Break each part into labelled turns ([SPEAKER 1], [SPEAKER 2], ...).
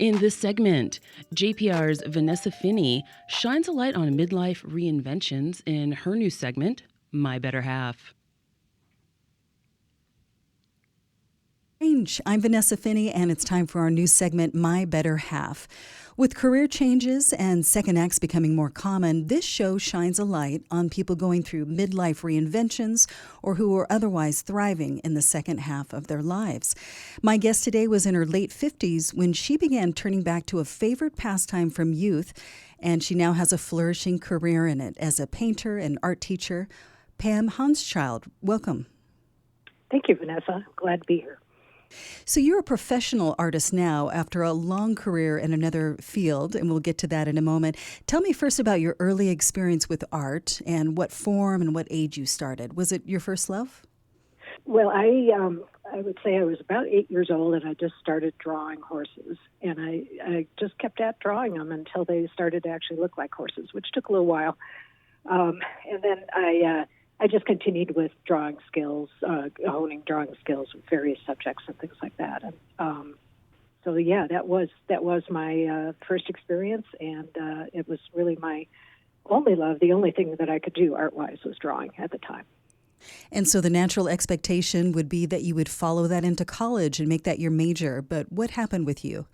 [SPEAKER 1] In this segment, JPR's Vanessa Finney shines a light on midlife reinventions in her new segment, My Better Half.
[SPEAKER 2] I'm Vanessa Finney, and it's time for our new segment, My Better Half. With career changes and second acts becoming more common, this show shines a light on people going through midlife reinventions or who are otherwise thriving in the second half of their lives. My guest today was in her late 50s when she began turning back to a favorite pastime from youth, and she now has a flourishing career in it as a painter and art teacher. Pam Haunschild, welcome.
[SPEAKER 3] Thank you, Vanessa. I'm glad to be here.
[SPEAKER 2] So you're a professional artist now after a long career in another field, and we'll get to that in a moment. Tell me first about your early experience with art and what form and what age you started. Was it your first love?
[SPEAKER 3] Well, I would say I was about 8 years old, and I just started drawing horses. And I just kept at drawing them until they started to actually look like horses, which took a little while. And then I just continued with drawing skills, honing drawing skills with various subjects and things like that. And so, yeah, that was my first experience, and it was really my only love. The only thing that I could do art-wise was drawing at the time.
[SPEAKER 2] And so the natural expectation would be that you would follow that into college and make that your major. But what happened with you?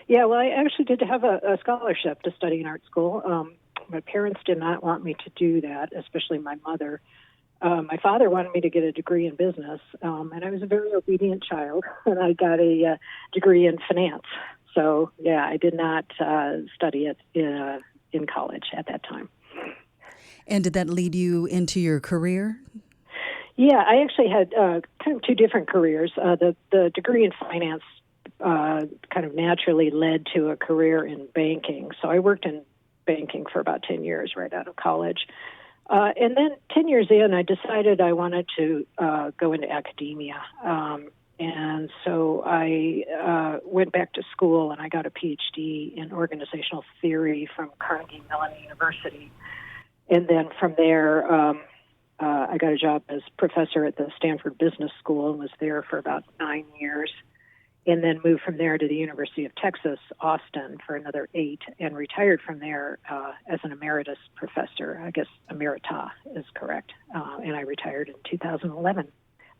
[SPEAKER 3] Yeah, well, I actually did have a scholarship to study in art school. My parents did not want me to do that, especially my mother. My father wanted me to get a degree in business, and I was a very obedient child, and I got a degree in finance. So, yeah, I did not study it in college at that time.
[SPEAKER 2] And did that lead you into your career?
[SPEAKER 3] Yeah, I actually had kind of two different careers. The degree in finance kind of naturally led to a career in banking. So I worked in banking for about 10 years right out of college. And then 10 years in, I decided I wanted to go into academia. And so I went back to school and I got a PhD in organizational theory from Carnegie Mellon University. And then from there, I got a job as professor at the Stanford Business School and was there for about 9 years. And then moved from there to the University of Texas, Austin, for another 8, and retired from there as an emeritus professor. I guess emerita is correct. And I retired in 2011.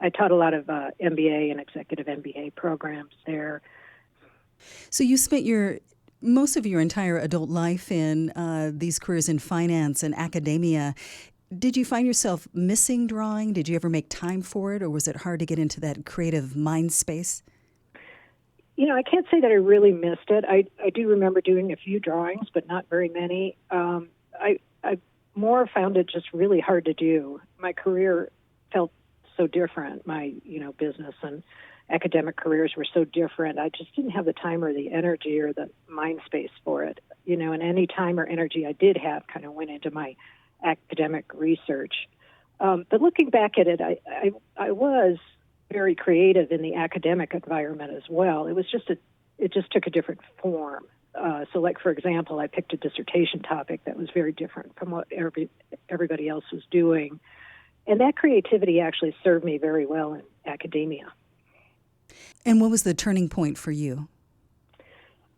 [SPEAKER 3] I taught a lot of MBA and executive MBA programs there.
[SPEAKER 2] So you spent most of your entire adult life in these careers in finance and academia. Did you find yourself missing drawing? Did you ever make time for it, or was it hard to get into that creative mind space?
[SPEAKER 3] You know, I can't say that I really missed it. I do remember doing a few drawings, but not very many. I more found it just really hard to do. My career felt so different. My, business and academic careers were so different. I just didn't have the time or the energy or the mind space for it. And any time or energy I did have kind of went into my academic research. But looking back at it, I was very creative in the academic environment as well. It just took a different form. So, like, for example, I picked a dissertation topic that was very different from what everybody else was doing. And that creativity actually served me very well in academia.
[SPEAKER 2] And what was the turning point for you?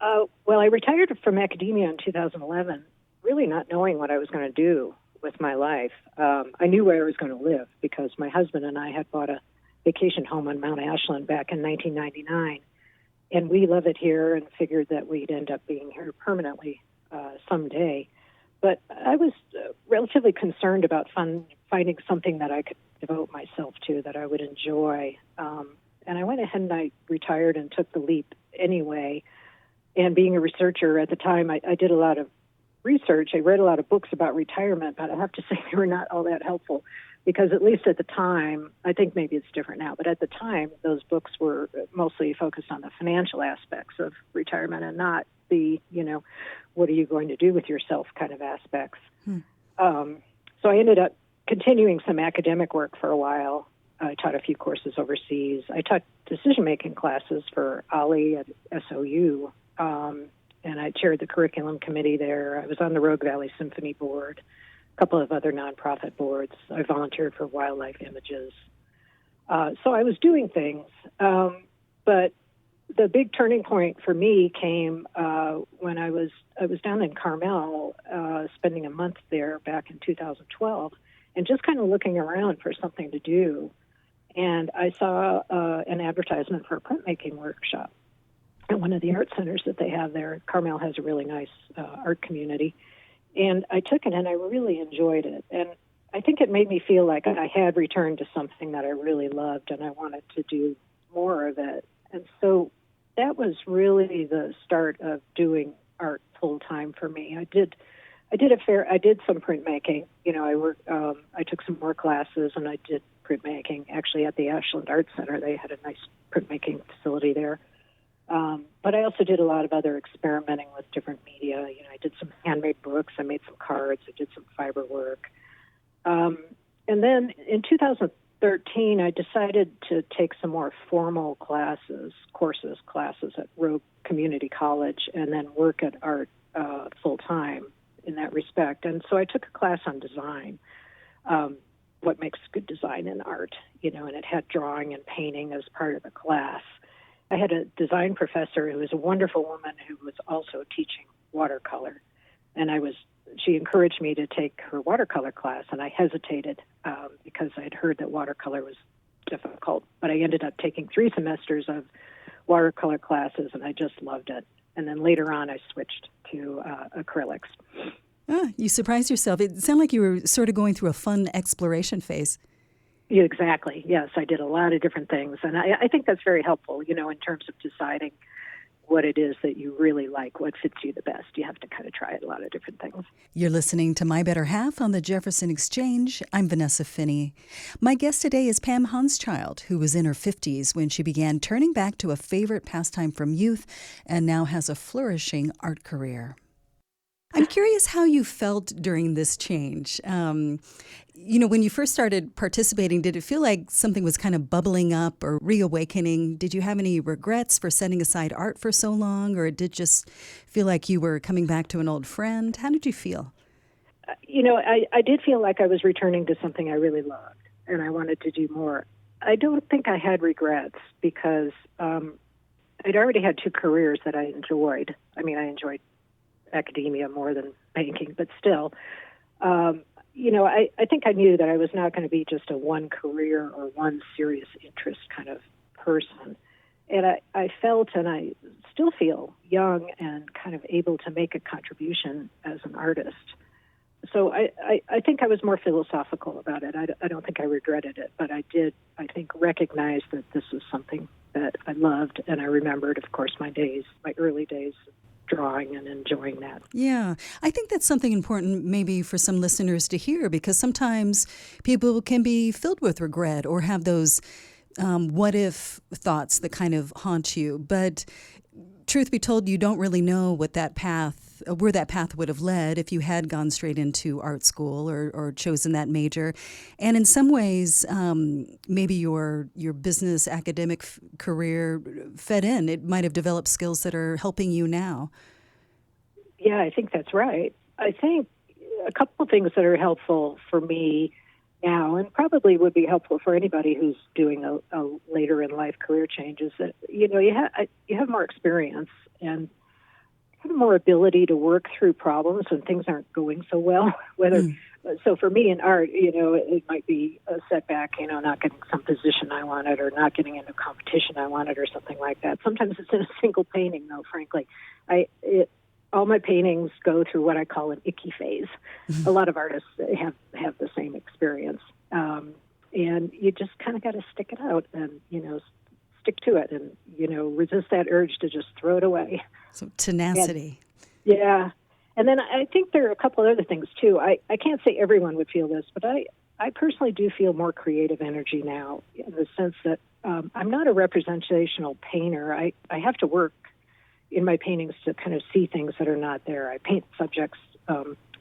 [SPEAKER 3] Well, I retired from academia in 2011, really not knowing what I was going to do with my life. I knew where I was going to live because my husband and I had bought a vacation home on Mount Ashland back in 1999. And we love it here and figured that we'd end up being here permanently someday. But I was relatively concerned about finding something that I could devote myself to, that I would enjoy. And I went ahead and I retired and took the leap anyway. And being a researcher at the time, I did a lot of research. I read a lot of books about retirement, but I have to say they were not all that helpful. Because at least at the time, I think maybe it's different now, but at the time, those books were mostly focused on the financial aspects of retirement and not the, what are you going to do with yourself kind of aspects. So I ended up continuing some academic work for a while. I taught a few courses overseas. I taught decision-making classes for Ali at SOU, and I chaired the curriculum committee there. I was on the Rogue Valley Symphony Board, couple of other nonprofit boards. I volunteered for Wildlife Images. So I was doing things, but the big turning point for me came when I was down in Carmel, spending a month there back in 2012, and just kind of looking around for something to do. And I saw an advertisement for a printmaking workshop at one of the art centers that they have there. Carmel has a really nice art community. And I took it, and I really enjoyed it. And I think it made me feel like I had returned to something that I really loved, and I wanted to do more of it. And so that was really the start of doing art full time for me. I did some printmaking. I took some more classes, and I did printmaking actually at the Ashland Art Center. They had a nice printmaking facility there. But I also did a lot of other experimenting with different media. I did some handmade books. I made some cards. I did some fiber work. And then in 2013, I decided to take some more formal classes at Rogue Community College, and then work at art full time in that respect. And so I took a class on design, what makes good design in art, and it had drawing and painting as part of the class. I had a design professor who was a wonderful woman who was also teaching watercolor, and she encouraged me to take her watercolor class, and I hesitated because I'd heard that watercolor was difficult, but I ended up taking 3 semesters of watercolor classes, and I just loved it. And then later on, I switched to acrylics.
[SPEAKER 2] You surprised yourself. It sounded like you were sort of going through a fun exploration phase.
[SPEAKER 3] Yeah, exactly. Yes, I did a lot of different things, and I think that's very helpful, in terms of deciding what it is that you really like, what fits you the best. You have to kind of try a lot of different things.
[SPEAKER 2] You're listening to My Better Half on the Jefferson Exchange. I'm Vanessa Finney. My guest today is Pam Haunschild, who was in her 50s when she began turning back to a favorite pastime from youth and now has a flourishing art career. I'm curious how you felt during this change. When you first started participating, did it feel like something was kind of bubbling up or reawakening? Did you have any regrets for setting aside art for so long, or did it just feel like you were coming back to an old friend? How did you feel?
[SPEAKER 3] I did feel like I was returning to something I really loved, and I wanted to do more. I don't think I had regrets because I'd already had 2 careers that I enjoyed. I enjoyed academia more than banking, but still, I think I knew that I was not going to be just a one career or one serious interest kind of person. And I felt, and I still feel, young and kind of able to make a contribution as an artist. So I think I was more philosophical about it. I don't think I regretted it, but I did, I think, recognize that this was something that I loved, and I remembered, of course, my early days drawing and enjoying that.
[SPEAKER 2] Yeah, I think that's something important maybe for some listeners to hear, because sometimes people can be filled with regret or have those what-if thoughts that kind of haunt you. But truth be told, you don't really know where that path would have led if you had gone straight into art school or chosen that major. And in some ways, maybe your business academic career fed in. It might have developed skills that are helping you now.
[SPEAKER 3] Yeah, I think that's right. I think a couple of things that are helpful for me now, and probably would be helpful for anybody who's doing a later in life career change, is that you have more experience and have more ability to work through problems when things aren't going so well. So for me in art, it might be a setback, not getting some position I wanted or not getting into competition I wanted or something like that. Sometimes it's in a single painting, though, frankly. All my paintings go through what I call an icky phase. A lot of artists have the same experience. And you just kind of got to stick it out and, stick to it and, resist that urge to just throw it away.
[SPEAKER 2] So tenacity.
[SPEAKER 3] Yeah. And then I think there are a couple of other things, too. I can't say everyone would feel this, but I personally do feel more creative energy now in the sense that I'm not a representational painter. I have to work in my paintings to kind of see things that are not there. I paint subjects,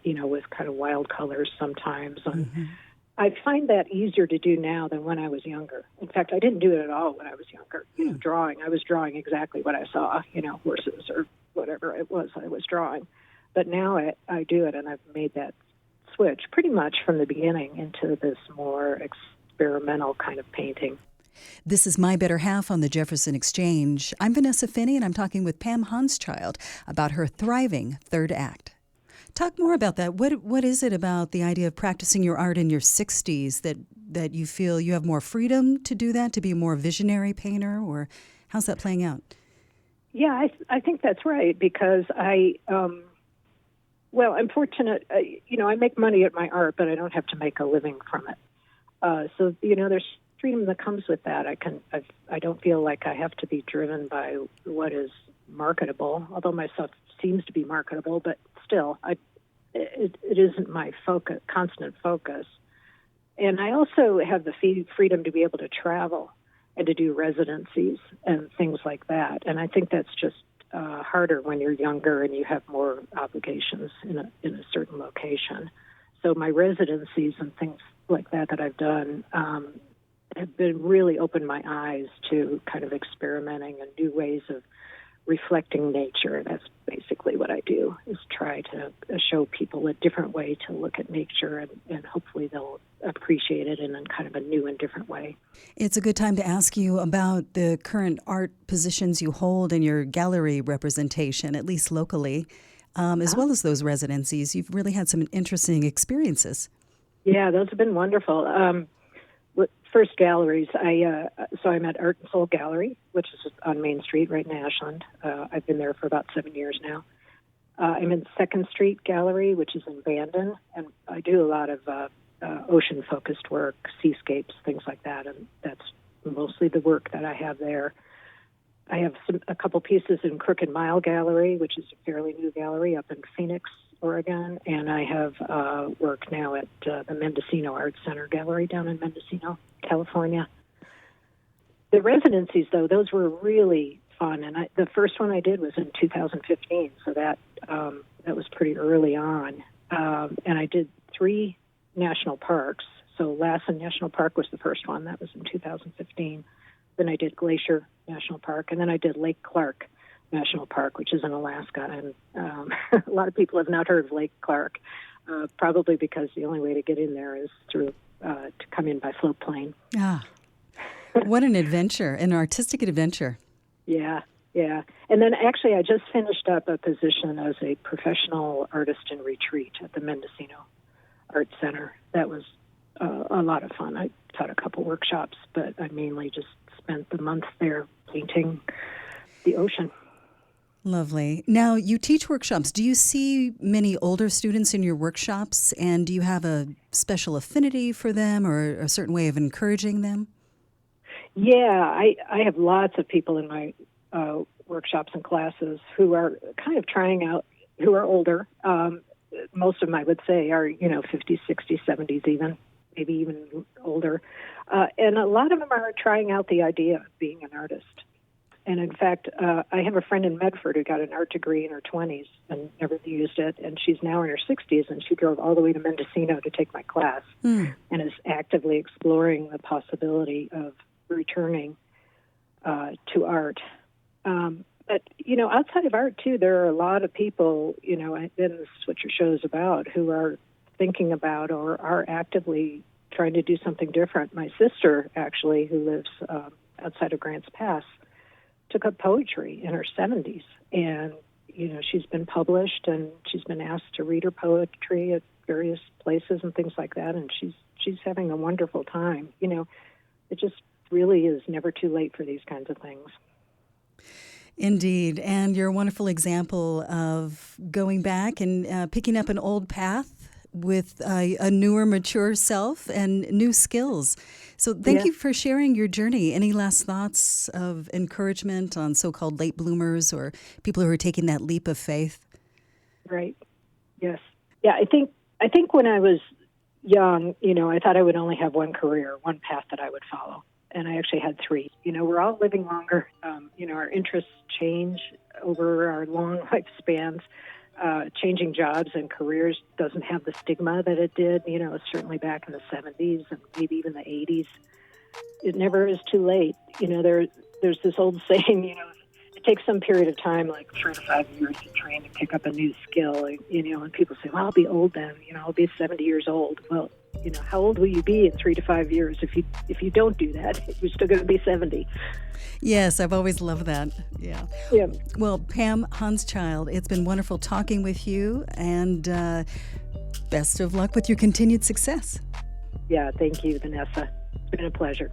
[SPEAKER 3] with kind of wild colors sometimes. And I find that easier to do now than when I was younger. In fact, I didn't do it at all when I was younger. I was drawing exactly what I saw, horses or whatever it was I was drawing. But now I do it, and I've made that switch pretty much from the beginning into this more experimental kind of painting.
[SPEAKER 2] This is My Better Half on the Jefferson Exchange. I'm Vanessa Finney, and I'm talking with Pam Haunschild about her thriving third act. Talk more about that. What is it about the idea of practicing your art in your 60s that you feel you have more freedom to do that, to be a more visionary painter, or how's that playing out?
[SPEAKER 3] Yeah, I think that's right because I'm fortunate. I make money at my art, but I don't have to make a living from it. So there's freedom that comes with that. I don't feel like I have to be driven by what is marketable, although my stuff seems to be marketable, but still, it isn't my constant focus. And I also have the freedom to be able to travel and to do residencies and things like that. And I think that's just harder when you're younger and you have more obligations in a certain location. So my residencies and things like that I've done have been really opened my eyes to kind of experimenting and new ways of reflecting nature. That's basically what I do, is try to show people a different way to look at nature, and hopefully they'll appreciate it in a kind of a new and different way.
[SPEAKER 2] It's a good time to ask you about the current art positions you hold in your gallery representation, at least locally, as well as those residencies. You've really had some interesting experiences.
[SPEAKER 3] Yeah, those have been wonderful. First galleries, I'm at Art and Soul Gallery, which is on Main Street right in Ashland. I've been there for about 7 years now. I'm in Second Street Gallery, which is in Bandon, and I do a lot of ocean-focused work, seascapes, things like that, and that's mostly the work that I have there. I have a couple pieces in Crooked Mile Gallery, which is a fairly new gallery up in Phoenix, Oregon, and I have work now at the Mendocino Art Center Gallery down in Mendocino, California. The residencies, though, those were really fun, and the first one I did was in 2015, so that was pretty early on. And I did 3 national parks. So Lassen National Park was the first one. That was in 2015. Then I did Glacier National Park, and then I did Lake Clark National Park, which is in Alaska. And a lot of people have not heard of Lake Clark, probably because the only way to get in there is to come in by float plane.
[SPEAKER 2] Ah, what an adventure, an artistic adventure.
[SPEAKER 3] Yeah. And then actually I just finished up a position as a professional artist in retreat at the Mendocino Art Center. That was a lot of fun. I taught a couple workshops, but I mainly just spent the month there painting the ocean.
[SPEAKER 2] Lovely. Now, you teach workshops. Do you see many older students in your workshops, and do you have a special affinity for them or a certain way of encouraging them?
[SPEAKER 3] Yeah, I have lots of people in my workshops and classes who are kind of trying out, who are older. Most of them, I would say, are, 50s, 60s, 70s even, maybe even older. And a lot of them are trying out the idea of being an artist. And in fact, I have a friend in Medford who got an art degree in her 20s and never used it, and she's now in her 60s, and she drove all the way to Mendocino to take my class and is actively exploring the possibility of returning to art. But, outside of art, too, there are a lot of people, and this is what your show is about, who are thinking about or are actively trying to do something different. My sister, actually, who lives outside of Grants Pass, took up poetry in her 70s, and she's been published, and she's been asked to read her poetry at various places and things like that, and she's having a wonderful time. It just really is never too late for these kinds of things.
[SPEAKER 2] Indeed, and you're a wonderful example of going back and picking up an old path with a newer, mature self and new skills. So thank you for sharing your journey. Any last thoughts of encouragement on so-called late bloomers or people who are taking that leap of faith? Right.
[SPEAKER 3] Yes. Yeah, I think when I was young, I thought I would only have one career, one path that I would follow. And I actually had 3. We're all living longer. Our interests change over our long lifespans. Changing jobs and careers doesn't have the stigma that it did, certainly back in the 70s and maybe even the 80s. It never is too late. There's this old saying, it takes some period of time, like 3 to 5 years to train to pick up a new skill, and people say, well, I'll be old then, I'll be 70 years old. Well, how old will you be in 3 to 5 years? If you don't do that, you're still going to be 70.
[SPEAKER 2] Yes, I've always loved that. Yeah.
[SPEAKER 3] Yeah.
[SPEAKER 2] Well, Pam Haunschild, it's been wonderful talking with you, and best of luck with your continued success.
[SPEAKER 3] Yeah, thank you, Vanessa. It's been a pleasure.